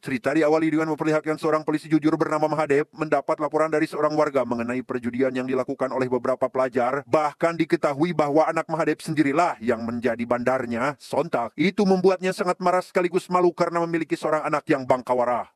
Cerita diawali dengan memperlihatkan seorang polisi jujur bernama Mahadev mendapat laporan dari seorang warga mengenai perjudian yang dilakukan oleh beberapa pelajar. Bahkan diketahui bahwa anak Mahadev sendirilah yang menjadi bandarnya. Sontak, itu membuatnya sangat marah sekaligus malu karena memiliki seorang anak yang bangkawara.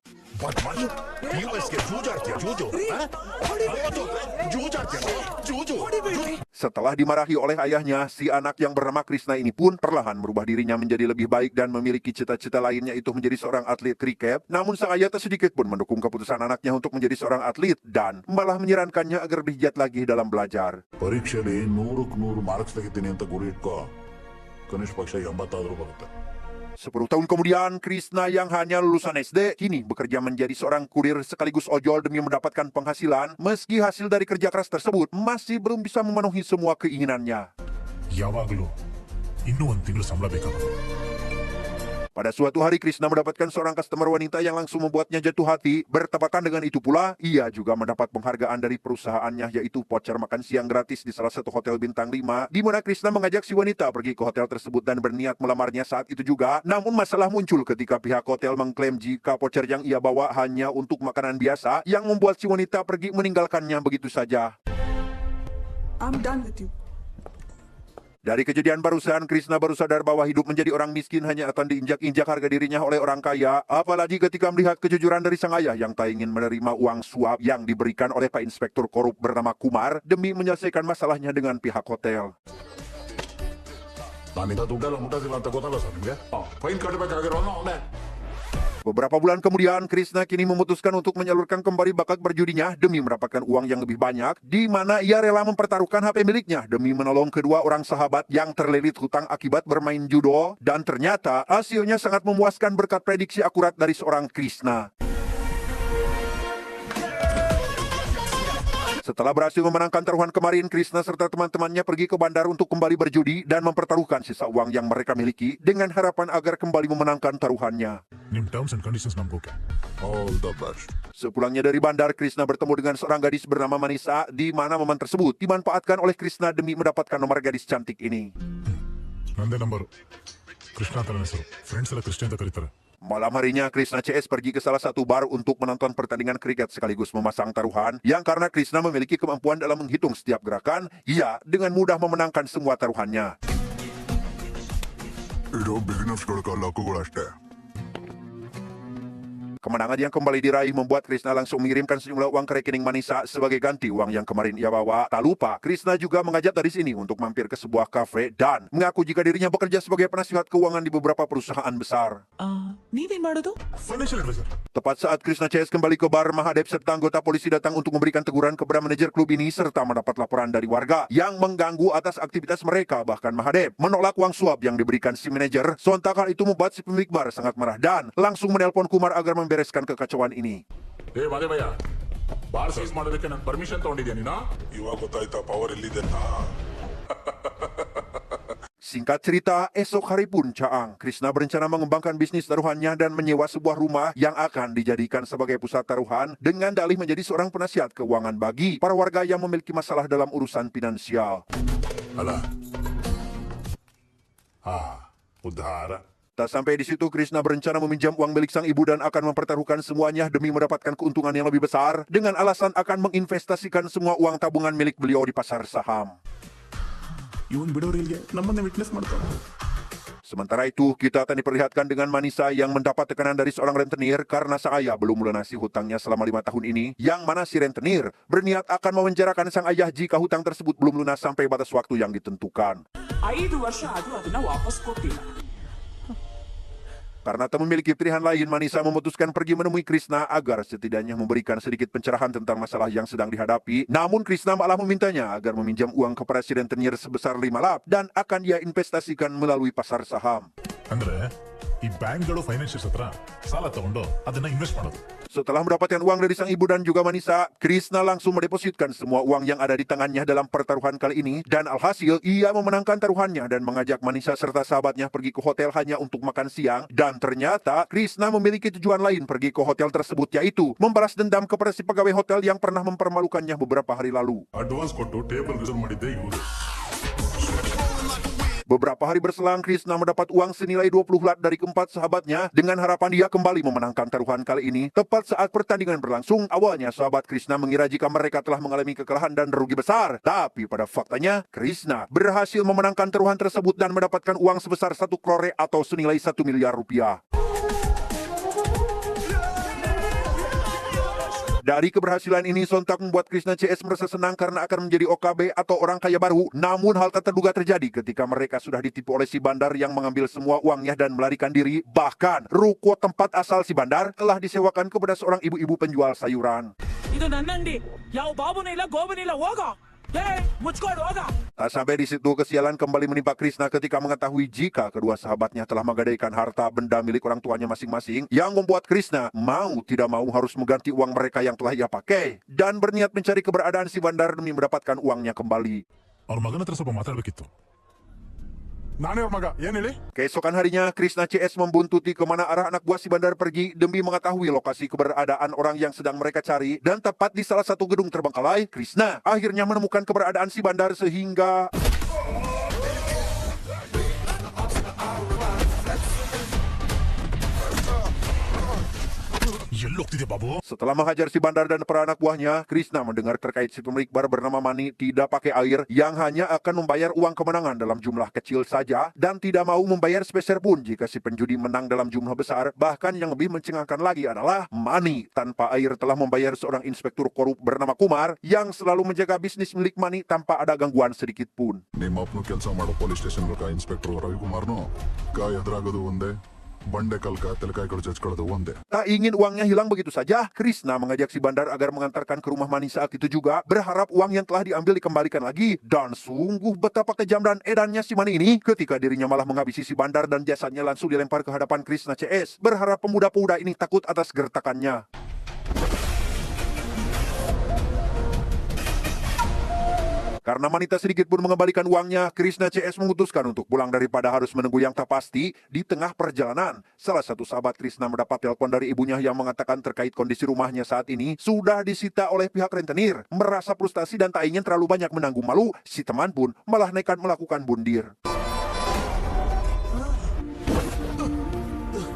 Setelah dimarahi oleh ayahnya, si anak yang bernama Krishna ini pun perlahan berubah dirinya menjadi lebih baik dan memiliki cita-cita lainnya, itu menjadi seorang atlet kriket. Namun sang ayah tak sedikit pun mendukung keputusan anaknya untuk menjadi seorang atlet dan malah menyarankannya agar bergiat lagi dalam belajar. ಪರೀಕ್ಷೆಯಲ್ಲಿ 100ಕ್ಕೆ 100 ಮಾರ್ಕ್ಸ್ ತೆಗಿತೀನಿ ಅಂತ ಗುರಿ ಇಟ್ಕೋ ಕನಿಷ್ಠ ಪಕ್ಷ 80 ಆದ್ರೂ ಬರುತ್ತೆ. 10 tahun kemudian, Krishna yang hanya lulusan SD kini bekerja menjadi seorang kurir sekaligus ojol demi mendapatkan penghasilan. Meski hasil dari kerja keras tersebut masih belum bisa memenuhi semua keinginannya. ಯಾವಾಗಲೂ ಇನ್ನೂ ಒಂದು ತಿಂಗಳು ಸಂಬಳ ಬೇಕಾಗುತ್ತೆ. Pada suatu hari, Krishna mendapatkan seorang customer wanita yang langsung membuatnya jatuh hati. Bertepatan dengan itu pula, ia juga mendapat penghargaan dari perusahaannya, yaitu voucher makan siang gratis di salah satu hotel bintang 5, di mana Krishna mengajak si wanita pergi ke hotel tersebut dan berniat melamarnya saat itu juga. Namun masalah muncul ketika pihak hotel mengklaim jika voucher yang ia bawa hanya untuk makanan biasa, yang membuat si wanita pergi meninggalkannya begitu saja. I'm done with you. Dari kejadian barusan, Krishna baru sadar bahwa hidup menjadi orang miskin hanya akan diinjak-injak harga dirinya oleh orang kaya. Apalagi ketika melihat kejujuran dari sang ayah yang tak ingin menerima uang suap yang diberikan oleh Pak Inspektur Korup bernama Kumar demi menyelesaikan masalahnya dengan pihak hotel. ನಾನಿಂದ ದುಡ್ಡೆಲ್ಲ ಮುಟ್ಟಿಲ್ಲ ಅಂತ ಗೊತ್ತಲ್ಲ ಸರ್ ನಿಮಗೆ ಫೈನ್ ಕಟ್ಟಬೇಕಾಗಿರೋನು ಅವನೇ. Beberapa bulan kemudian, Krishna kini memutuskan untuk menyalurkan kembali bakat berjudinya demi mendapatkan uang yang lebih banyak, di mana ia rela mempertaruhkan HP miliknya demi menolong kedua orang sahabat yang terlilit hutang akibat bermain judo, dan ternyata hasilnya sangat memuaskan berkat prediksi akurat dari seorang Krishna. Setelah berhasil memenangkan taruhan kemarin, Krishna serta teman-temannya pergi ke bandar untuk kembali berjudi dan mempertaruhkan sisa uang yang mereka miliki dengan harapan agar kembali memenangkan taruhannya. ನಿಮ್ಮ terms and conditions ನಮ್ಗೆ okay. All the best. Sepulangnya dari bandar, Krishna bertemu dengan seorang gadis bernama Manisa, di mana momen tersebut dimanfaatkan oleh Krishna demi mendapatkan nomor gadis cantik ini. ನಂದೇ ನಂಬರು ಕೃಷ್ಣ ಅಂತ ನನ್ನ ಹೆಸರು ಫ್ರೆಂಡ್ಸ್ ಎಲ್ಲ ಕೃಷ್ಣ ಅಂತ ಕರೀತಾರೆ. Malam harinya, Krishna CS pergi ke salah satu bar untuk menonton pertandingan kriket sekaligus memasang taruhan, yang karena Krishna memiliki kemampuan dalam menghitung setiap gerakan, ia dengan mudah memenangkan semua taruhannya. ಇದು ಬಿಸಿನೆಸ್ಗಳ ಲಕ್ಕುಗಳು ಅಷ್ಟೇ. Kemenangan yang kembali diraih membuat Krishna langsung mengirimkan sejumlah uang ke rekening Manisa sebagai ganti uang yang kemarin ia bawa. Tak lupa, Krishna juga mengajak dari sini untuk mampir ke sebuah kafe dan mengaku jika dirinya bekerja sebagai penasihat keuangan di beberapa perusahaan besar. ನೀವೇನ್ ಮಾಡೋದು? Financial adviser. Tepat saat Krishna CS kembali ke bar, Mahadev serta anggota polisi datang untuk memberikan teguran kepada manajer klub ini serta mendapat laporan dari warga yang mengganggu atas aktivitas mereka. Bahkan Mahadev menolak uang suap yang diberikan si manajer. Sontak hal itu membuat si pemilik bar sangat marah dan langsung menelpon Kumar agar membereskan kekacauan ini. ಏ Madevaiah bar seize ಮಾಡೋದಕ್ಕೆ ನಾನು ಪರ್ಮಿಷನ್ ತಗೊಂಡಿದ್ಯಾ ನೀನು? ಇವಾಗ ಗೊತ್ತಾಯ್ತಾ ಪವರ್ ಎಲ್ಲಿದೆ ಅಂತ. Singkat cerita, esok hari pun Caang, Krishna berencana mengembangkan bisnis taruhannya dan menyewa sebuah rumah yang akan dijadikan sebagai pusat taruhan dengan dalih menjadi seorang penasihat keuangan bagi para warga yang memiliki masalah dalam urusan finansial. ಅಲ್ಲ ಉದ್ಧಾರ. Tak sampai di situ, Krishna berencana meminjam uang milik sang ibu dan akan mempertaruhkan semuanya demi mendapatkan keuntungan yang lebih besar dengan alasan akan menginvestasikan semua uang tabungan milik beliau di pasar saham. ಇವನ್ ಬಿಡೋರಿಲ್ಗೆ ನಮ್ಮನ್ನೇ ವಿಟ್ನೆಸ್ ಮಾಡ್ತಾನೆ. Sementara itu, kita akan diperlihatkan dengan Manisa yang mendapat tekanan dari seorang rentenir karena sang ayah belum melunasi hutangnya selama 5 tahun ini, yang mana si rentenir berniat akan memenjarakan sang ayah jika hutang tersebut belum lunas sampai batas waktu yang ditentukan. 5 ವರ್ಷ ಆದ್ರೂ ಅದನ್ನ ವಾಪಸ್ ಕೊಟ್ಟಿಲ್ಲ. Karena tak memiliki pilihan lain, Manisa memutuskan pergi menemui Krishna agar setidaknya memberikan sedikit pencerahan tentang masalah yang sedang dihadapi. Namun Krishna malah memintanya agar meminjam uang kepada si rentenir sebesar 5 lap dan akan ia investasikan melalui pasar saham. ಅಂದ್ರೆ ಈ ಬ್ಯಾಂಕ್ಗಳು ಫೈನಾನ್ಷಿಯಲ್ಸ್ ಹತ್ರ ಸಾಲ ತಗೊಂಡು ಅದನ್ನ ಇನ್ವೆಸ್ಟ್ ಮಾಡೋದು. Setelah mendapatkan uang dari sang ibu dan juga Manisa, Krishna langsung mendepositkan semua uang yang ada di tangannya dalam pertaruhan kali ini, dan alhasil ia memenangkan taruhannya dan mengajak Manisa serta sahabatnya pergi ke hotel hanya untuk makan siang. Dan ternyata Krishna memiliki tujuan lain pergi ke hotel tersebut, yaitu membalas dendam kepada si pegawai hotel yang pernah mempermalukannya beberapa hari lalu. Advance ಕೊಟ್ಟು table reserve ಮಾಡಿದ್ದೆ ಇವರು. Beberapa hari berselang, Krishna mendapat uang senilai 20 lat dari keempat sahabatnya dengan harapan dia kembali memenangkan taruhan kali ini. Tepat saat pertandingan berlangsung, awalnya sahabat Krishna mengira jika mereka telah mengalami kekalahan dan rugi besar. Tapi pada faktanya, Krishna berhasil memenangkan taruhan tersebut dan mendapatkan uang sebesar 1 crore atau senilai 1 miliar rupiah. Dari keberhasilan ini sontak membuat Krishna CS merasa senang karena akan menjadi OKB atau orang kaya baru. Namun hal tak terduga terjadi ketika mereka sudah ditipu oleh si bandar yang mengambil semua uangnya dan melarikan diri. Bahkan ruko tempat asal si bandar telah disewakan kepada seorang ibu-ibu penjual sayuran. ಇದು ನನ್ನಂಡಿ ಯಾವ ಬಾಬುನೂ ಇಲ್ಲ ಗೋಬುನೂ ಇಲ್ಲ ಹೋಗೋ ಮುಚ್ಕೊಂಡು ಹೋಗ. Tak sampai di situ, kesialan kembali menimpa Krishna ketika mengetahui jika kedua sahabatnya telah menggadaikan harta benda milik orang tuanya masing-masing, yang membuat Krishna mau tidak mau harus mengganti uang mereka yang telah ia pakai dan berniat mencari keberadaan si bandar demi mendapatkan uangnya kembali. ಅವ್ರ ಮಗನ ಹತ್ರ ಸ್ವಲ್ಪ ಮಾತಾಡ್ಬೇಕಿತ್ತು. ನಾನೇ ಅವ್ರ ಮಗ, ಏನ್ ಹೇಳಿ? Keesokan harinya, Krishna CS membuntuti kemana arah anak buah si bandar pergi demi mengetahui lokasi keberadaan orang yang sedang mereka cari, dan tepat di salah satu gedung terbengkalai, Krishna akhirnya menemukan keberadaan si bandar sehingga ಎಲ್ಲೋಗ್ತಿದೆ Babu? setelah menghajar si bandar dan para anak buahnya, Krishna mendengar terkait si pemilik bar bernama Mani tidak pakai air yang hanya akan membayar uang kemenangan dalam jumlah kecil saja dan tidak mau membayar sepeser pun jika si penjudi menang dalam jumlah besar. Bahkan yang lebih mencengangkan lagi adalah Mani tanpa air telah membayar seorang inspektur korup bernama Kumar yang selalu menjaga bisnis milik Mani tanpa ada gangguan sedikit pun. ನಿಮ್ಮ ಅಪ್ಪನು ಕೆಲಸ ಮಾಡೋ police station inspector ರವಿಕುಮಾರ್ನು ಕಾಯಿ ಎದುರಾಗೋದು ಒಂದೇ, ಬಂಡೆ ಕಲ್ಕ ತಲೆಕಾಯಿ ಕಡೆ ಚಚ್ಕೊಳ್ಳೋದು ಒಂದೇ. Tak ingin uangnya hilang begitu saja, Krishna mengajak si bandar agar mengantarkan ke rumah Mani saat itu juga, berharap uang yang telah diambil dikembalikan lagi. Dan sungguh betapa kejam dan edannya si Mani ini ketika dirinya malah menghabisi si bandar dan jasadnya langsung dilempar ke hadapan Krishna CS, berharap pemuda-pemuda ini takut atas gertakannya. Karena Mani tak sedikit pun mengembalikan uangnya, Krishna CS memutuskan untuk pulang daripada harus menunggu yang tak pasti. Di tengah perjalanan, salah satu sahabat Krishna mendapat telepon dari ibunya yang mengatakan terkait kondisi rumahnya saat ini sudah disita oleh pihak rentenir. Merasa frustasi dan tak ingin terlalu banyak menanggung malu, si teman pun malah nekat melakukan bundir.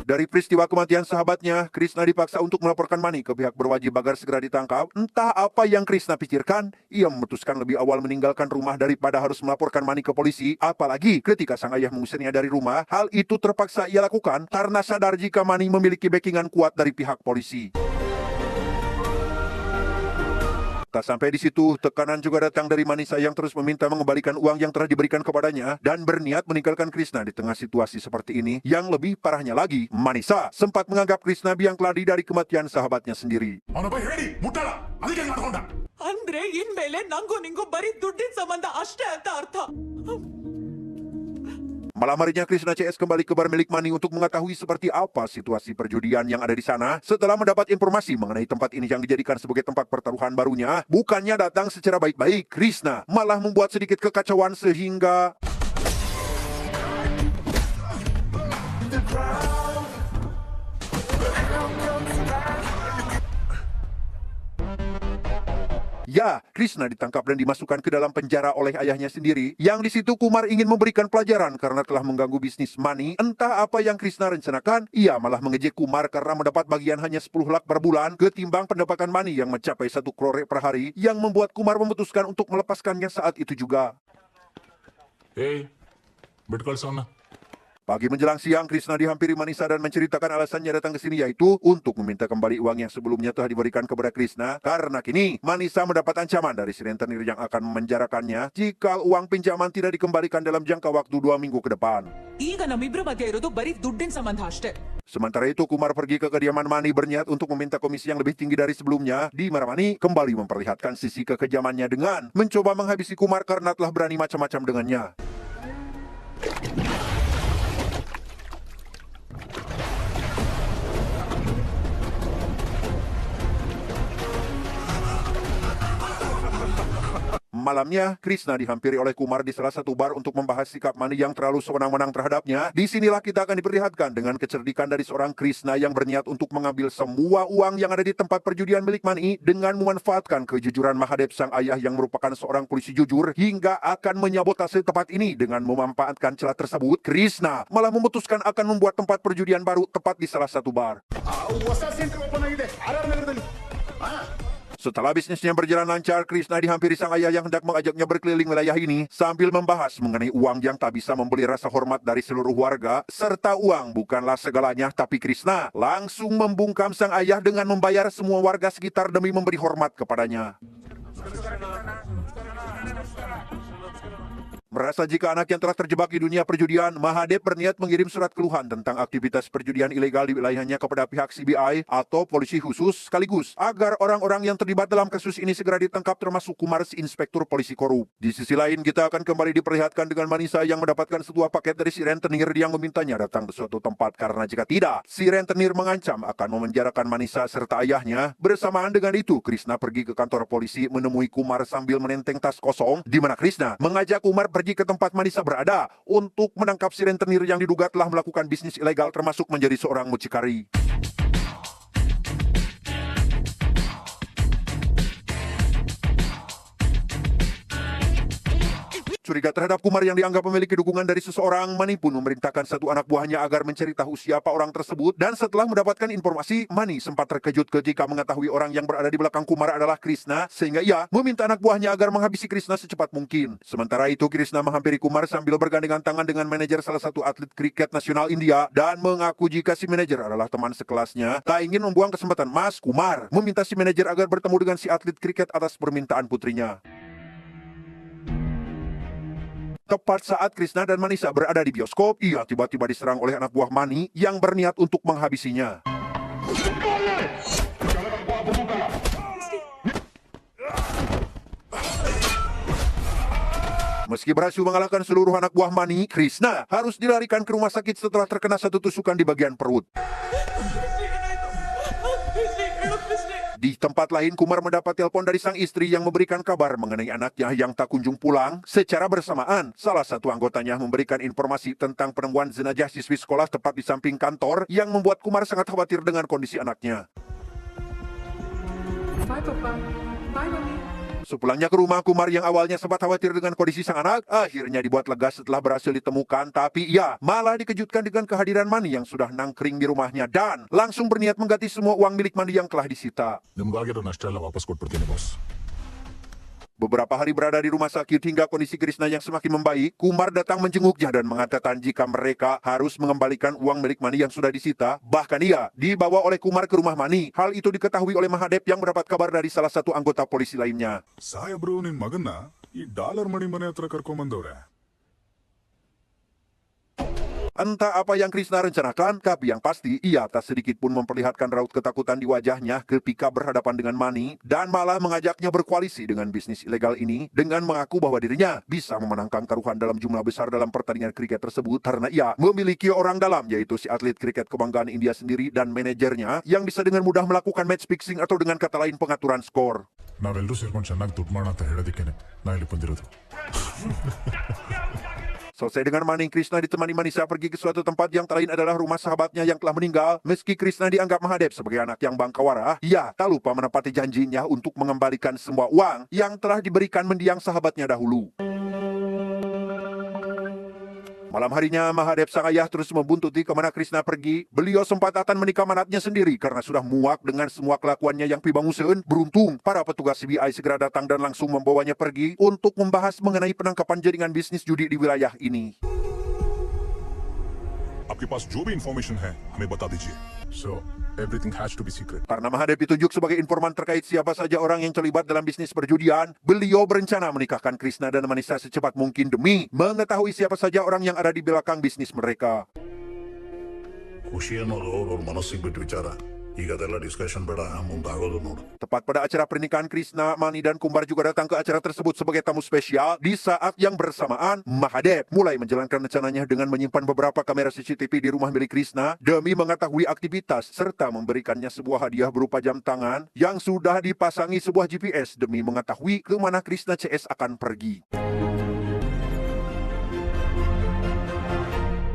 Dari peristiwa kematian sahabatnya, Krishna dipaksa untuk melaporkan Mani ke pihak berwajib agar segera ditangkap. Entah apa yang Krishna pikirkan, ia memutuskan lebih awal meninggalkan rumah daripada harus melaporkan Mani ke polisi. Apalagi ketika sang ayah mengusirnya dari rumah, hal itu terpaksa ia lakukan karena sadar jika Mani memiliki backingan kuat dari pihak polisi. Tak sampai di situ, tekanan juga datang dari Manisa yang terus meminta mengembalikan uang yang telah diberikan kepadanya dan berniat meninggalkan Krishna di tengah situasi seperti ini. Yang lebih parahnya lagi, Manisa sempat menganggap Krishna biang keladi dari kematian sahabatnya sendiri. ಅವನ ಬೈ ಹೇಳಿ ಮುಟ್ಟಲ್ಲ, ಅದಕ್ಕೆ ಮಾಡ್ಕೊಂಡ. ಅಂದ್ರೆ ಇನ್ಮೇಲೆ ನಂಗೂ ನಿಂಗೂ ಬರೀ ದುಡ್ಡಿನ ಸಂಬಂಧ ಅಷ್ಟೇ ಅಂತ ಅರ್ಥ. Malam harinya Krishna CS kembali ke bar milik Mani untuk mengetahui seperti apa situasi perjudian yang ada di sana. Setelah mendapat informasi mengenai tempat ini yang dijadikan sebagai tempat pertaruhan barunya, bukannya datang secara baik-baik, Krishna malah membuat sedikit kekacauan sehingga ya, Krishna ditangkap dan dimasukkan ke dalam penjara oleh ayahnya sendiri. Yang di situ Kumar ingin memberikan pelajaran karena telah mengganggu bisnis Mani. Entah apa yang Krishna rencanakan, ia malah mengejek Kumar karena mendapat bagian hanya 10 lakh per bulan ketimbang pendapatan Mani yang mencapai 1 crore per hari, yang membuat Kumar memutuskan untuk melepaskannya saat itu juga. ಏಯ್ ಬಿಟ್ಟು ಕಳ್ಸೋಣ. Pagi menjelang siang, Krishna dihampiri Manisa dan menceritakan alasannya datang ke sini, yaitu untuk meminta kembali uang yang sebelumnya telah diberikan kepada Krishna. Karena kini Manisa mendapat ancaman dari si rentenir yang akan memenjarakannya jika uang pinjaman tidak dikembalikan dalam jangka waktu 2 minggu ke depan. ಈಗ ನಮ್ಮಿಬ್ರ ಮಧ್ಯೆ ಇರೋದು ಬರೀ ದುಡ್ಡಿನ ಸಂಬಂಧ ಅಷ್ಟೇ. Sementara itu, Kumar pergi ke kediaman Mani berniat untuk meminta komisi yang lebih tinggi dari sebelumnya. Di mana Mani kembali memperlihatkan sisi kekejamannya dengan mencoba menghabisi Kumar karena telah berani macam-macam dengannya. Malamnya, Krishna dihampiri oleh Kumar di salah satu bar untuk membahas sikap Mani yang terlalu sewenang-wenang terhadapnya. Disinilah kita akan diperlihatkan dengan kecerdikan dari seorang Krishna yang berniat untuk mengambil semua uang yang ada di tempat perjudian milik Mani dengan memanfaatkan kejujuran Mahadev sang ayah yang merupakan seorang polisi jujur hingga akan menyabotase tempat ini. Dengan memanfaatkan celah tersebut, Krishna malah memutuskan akan membuat tempat perjudian baru tepat di salah satu bar. Setelah bisnisnya berjalan lancar, Krishna dihampiri sang ayah yang hendak mengajaknya berkeliling wilayah ini sambil membahas mengenai uang yang tak bisa membeli rasa hormat dari seluruh warga, serta uang bukanlah segalanya, tapi Krishna langsung membungkam sang ayah dengan membayar semua warga sekitar demi memberi hormat kepadanya. Merasa jika anak yang telah terjebak di dunia perjudian, Mahadev berniat mengirim surat keluhan tentang aktivitas perjudian ilegal di wilayahnya kepada pihak CBI atau polisi khusus sekaligus agar orang-orang yang terlibat dalam kasus ini segera ditangkap termasuk Kumar si inspektur polisi korup. Di sisi lain, kita akan kembali diperlihatkan dengan Manisa yang mendapatkan sebuah paket dari si rentenir yang memintanya datang ke suatu tempat karena jika tidak, si rentenir mengancam akan memenjarakan Manisa serta ayahnya. Bersamaan dengan itu, Krishna pergi ke kantor polisi menemui Kumar sambil menenteng tas kosong di mana Krishna mengajak Kumar pergi ke tempat Manisa berada untuk menangkap si rentenir yang diduga telah melakukan bisnis ilegal termasuk menjadi seorang mucikari. Curiga terhadap Kumar yang dianggap memiliki dukungan dari seseorang, Mani pun memerintahkan satu anak buahnya agar mencari tahu siapa orang tersebut. Dan setelah mendapatkan informasi, Mani sempat terkejut ketika mengetahui orang yang berada di belakang Kumar adalah Krishna, sehingga ia meminta anak buahnya agar menghabisi Krishna secepat mungkin. Sementara itu, Krishna menghampiri Kumar sambil bergandengan tangan dengan manajer salah satu atlet kriket nasional India dan mengaku jika si manajer adalah teman sekelasnya. Tak ingin membuang kesempatan emas, Kumar meminta si manajer agar bertemu dengan si atlet kriket atas permintaan putrinya. Tepat saat Krishna dan Manisa berada di bioskop, ia tiba-tiba diserang oleh anak buah Mani yang berniat untuk menghabisinya. Meski berhasil mengalahkan seluruh anak buah Mani, Krishna harus dilarikan ke rumah sakit setelah terkena satu tusukan di bagian perut. Di tempat lain, Kumar mendapat telepon dari sang istri yang memberikan kabar mengenai anaknya yang tak kunjung pulang. Secara bersamaan, salah satu anggotanya memberikan informasi tentang penemuan jenazah siswi sekolah tepat di samping kantor yang membuat Kumar sangat khawatir dengan kondisi anaknya. Bye, Papa. Bye, Mami. Sepulangnya ke rumah, Kumar yang awalnya sempat khawatir dengan kondisi sang anak, akhirnya dibuat lega setelah berhasil ditemukan. Tapi ia malah dikejutkan dengan kehadiran Mani yang sudah nangkring di rumahnya dan langsung berniat mengganti semua uang milik Mani yang telah disita. ನಿಮ್ಗಾಗಿರೋ ನಷ್ಟ ಎಲ್ಲ ವಾಪಸ್ ಕೊಟ್ಬಿಡ್ತೀನಿ boss. Beberapa hari berada di rumah sakit hingga kondisi Krishna yang semakin membaik, Kumar datang menjenguknya dan mengatakan jika mereka harus mengembalikan uang milik Mani yang sudah disita. Bahkan ia dibawa oleh Kumar ke rumah Mani. Hal itu diketahui oleh Mahadev yang mendapat kabar dari salah satu anggota polisi lainnya. ಸಾಹೇಬ್ರು ನಿನ್ ಮಗನ್ನ ಈ ಡಾಲರ್ ಮಣಿ ಮನೆ ಹತ್ರ ಕರ್ಕೊಂಬಂದವ್ರೆ. Entah apa yang Krishna rencanakan, tapi yang pasti ia tak sedikit pun memperlihatkan raut ketakutan di wajahnya ketika berhadapan dengan Mani dan malah mengajaknya berkoalisi dengan bisnis ilegal ini dengan mengaku bahwa dirinya bisa memenangkan taruhan dalam jumlah besar dalam pertandingan kriket tersebut karena ia memiliki orang dalam yaitu si atlet kriket kebanggaan India sendiri dan manajernya yang bisa dengan mudah melakukan match fixing atau dengan kata lain pengaturan skor. ನಾವೆಲ್ಲರೂ ಸೇರ್ಕೊಂಡು ಚೆನ್ನಾಗಿ ದುಡ್ಡು ಮಾಡೋಣ ಅಂತ ಹೇಳೋದಕ್ಕೇನೆ ನಾ ಇಲ್ಲಿ ಬಂದಿರೋದು. Selesai dengan Mani, Krishna ditemani Manisa pergi ke suatu tempat yang tak lain adalah rumah sahabatnya yang telah meninggal. Meski Krishna dianggap Mahadev sebagai anak yang bangkawara, ia tak lupa menepati janjinya untuk mengembalikan semua uang yang telah diberikan mendiang sahabatnya dahulu. Malam harinya, Mahadev sang ayah terus membuntuti kemana Krishna pergi. Beliau sempat akan menikam anaknya sendiri karena sudah muak dengan semua kelakuannya yang pibanguseun. Beruntung, para petugas CBI segera datang dan langsung membawanya pergi untuk membahas mengenai penangkapan jaringan bisnis judi di wilayah ini. आपके पास जो भी इंफॉर्मेशन है हमें बता दीजिए. So everything has to be secret. Karena Mahadev ditunjuk sebagai informan terkait siapa saja orang yang terlibat dalam bisnis perjudian, beliau berencana menikahkan Krishna dan Manisa secepat mungkin demi mengetahui siapa saja orang yang ada di belakang bisnis mereka. ಖುಷಿ ಅನ್ನೋದು ಅವ್ರ ಮನಸ್ಸಿಗೆ ಬಿಟ್ಟು ವಿಚಾರ. ಈಗ ಅದೆಲ್ಲ ಡಿಸ್ಕಷನ್ ಬೇಡ ಮುಂದಾಗೋದು ನೋಡು. Tepat pada acara pernikahan Krishna, Mani dan Kumar juga datang ke acara tersebut sebagai tamu spesial. Di saat yang bersamaan, Mahadev mulai menjalankan rencananya dengan menyimpan beberapa kamera CCTV di rumah milik Krishna demi mengetahui aktivitas serta memberikannya sebuah hadiah berupa jam tangan yang sudah dipasangi sebuah GPS demi mengetahui ke mana Krishna CS akan pergi.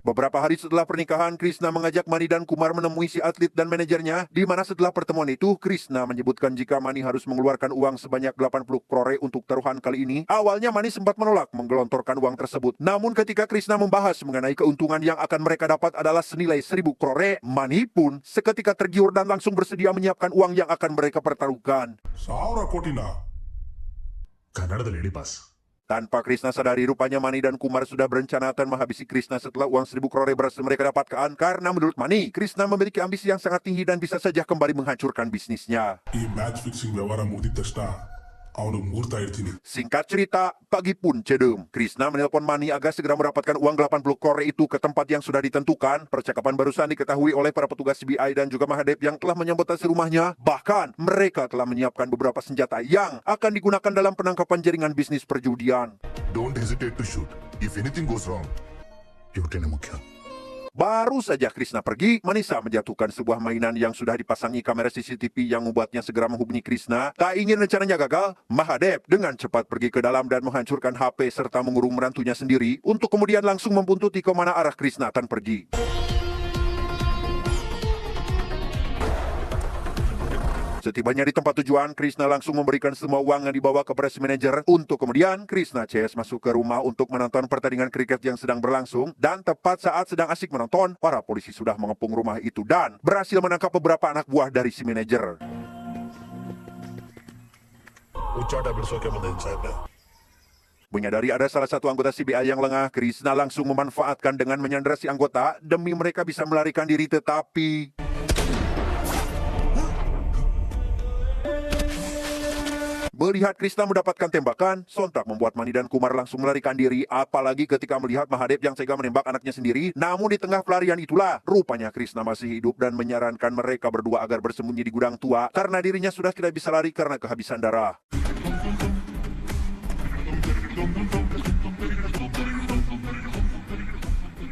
Beberapa hari setelah pernikahan, Krishna mengajak Mani dan Kumar menemui si atlet dan manajernya, di mana setelah pertemuan itu, Krishna menyebutkan jika Mani harus mengeluarkan uang sebanyak 80 crore untuk taruhan kali ini. Awalnya Mani sempat menolak menggelontorkan uang tersebut. Namun ketika Krishna membahas mengenai keuntungan yang akan mereka dapat adalah senilai 1000 crore, Mani pun seketika tergiur dan langsung bersedia menyiapkan uang yang akan mereka pertaruhkan. 1000 ಕೋಟಿನ ಕನ್ನಡದಲ್ಲಿ ಹೇಳಿ boss. Tanpa Krishna sadari, rupanya Mani dan Kumar sudah berencana akan menghabisi Krishna setelah uang 1000 crore berhasil mereka dapatkan. Karena menurut Mani, Krishna memiliki ambisi yang sangat tinggi dan bisa saja kembali menghancurkan bisnisnya. ಈ match fixing ವ್ಯವಹಾರ ಮುಗಿದ ತಕ್ಷಣ ಅವನು ಮುಹೂರ್ತ ಇಡ್ತೀನಿ. Singkat cerita, pagi pun cedem. Krishna menelpon Mani agar segera mendapatkan uang 80 crore itu ke tempat yang sudah ditentukan. Percakapan barusan diketahui oleh para petugas CBI dan juga Mahadev yang telah menyambutasi rumahnya. Bahkan, mereka telah menyiapkan beberapa senjata yang akan digunakan dalam penangkapan jaringan bisnis perjudian. Don't hesitate to shoot. If anything goes wrong, ಯುವತಿನೇ ಮುಖ್ಯ. Baru saja Krishna pergi, Manisa menjatuhkan sebuah mainan yang sudah dipasangi kamera CCTV yang membuatnya segera menghubungi Krishna. Tak ingin rencananya gagal, Mahadev dengan cepat pergi ke dalam dan menghancurkan HP serta mengurung menantunya sendiri untuk kemudian langsung membuntuti ke mana arah Krishna akan pergi. Setibanya di tempat tujuan, Krishna langsung memberikan semua uang yang dibawa kepada si manajer untuk kemudian Krishna CS masuk ke rumah untuk menonton pertandingan kriket yang sedang berlangsung. Dan tepat saat sedang asik menonton, para polisi sudah mengepung rumah itu dan berhasil menangkap beberapa anak buah dari si manajer. ಹುಚ್ಚಾಟ ಬಿಡಿಸೋಕೆ ಬಂದಿದ್ದೀನಿ ಸಾಹೇಬ್ರೆ. Menyadari ada salah satu anggota CBI yang lengah, Krishna langsung memanfaatkan dengan menyandera si anggota demi mereka bisa melarikan diri, tetapi melihat Krishna mendapatkan tembakan, sontak membuat Mani dan Kumar langsung melarikan diri, apalagi ketika melihat Mahadev yang tega menembak anaknya sendiri. Namun di tengah pelarian itulah, rupanya Krishna masih hidup dan menyarankan mereka berdua agar bersembunyi di gudang tua karena dirinya sudah tidak bisa lari karena kehabisan darah.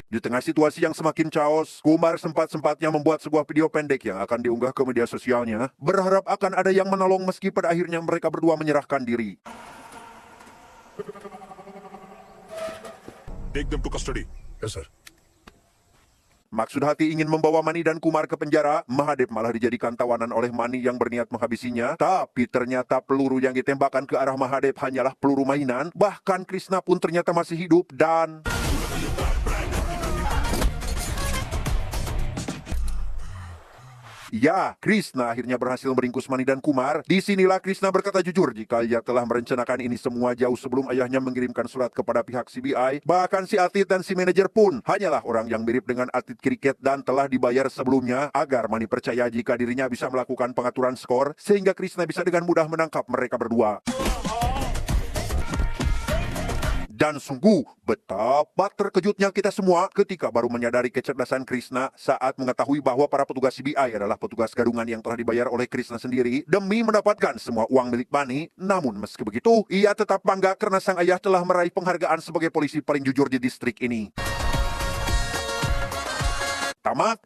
Di tengah situasi yang semakin chaos, Kumar sempat-sempatnya membuat sebuah video pendek yang akan diunggah ke media sosialnya, berharap akan ada yang menolong meski pada akhirnya mereka berdua menyerahkan diri. Take them to custody. Yes, sir. Maksud hati ingin membawa Mani dan Kumar ke penjara, Mahadev malah dijadikan tawanan oleh Mani yang berniat menghabisinya. Tapi ternyata peluru yang ditembakkan ke arah Mahadev hanyalah peluru mainan. Bahkan Krishna pun ternyata masih hidup dan ya, Krishna akhirnya berhasil meringkus Mani dan Kumar. Disinilah Krishna berkata jujur jika ia telah merencanakan ini semua jauh sebelum ayahnya mengirimkan surat kepada pihak CBI. Bahkan si atlet dan si manajer pun hanyalah orang yang mirip dengan atlet kriket dan telah dibayar sebelumnya agar Mani percaya jika dirinya bisa melakukan pengaturan skor sehingga Krishna bisa dengan mudah menangkap mereka berdua. Dan sungguh betapa terkejutnya kita semua ketika baru menyadari kecerdasan Krishna saat mengetahui bahwa para petugas CBI adalah petugas gadungan yang telah dibayar oleh Krishna sendiri demi mendapatkan semua uang milik Mani. Namun meski begitu, ia tetap bangga karena sang ayah telah meraih penghargaan sebagai polisi paling jujur di distrik ini. Tamat.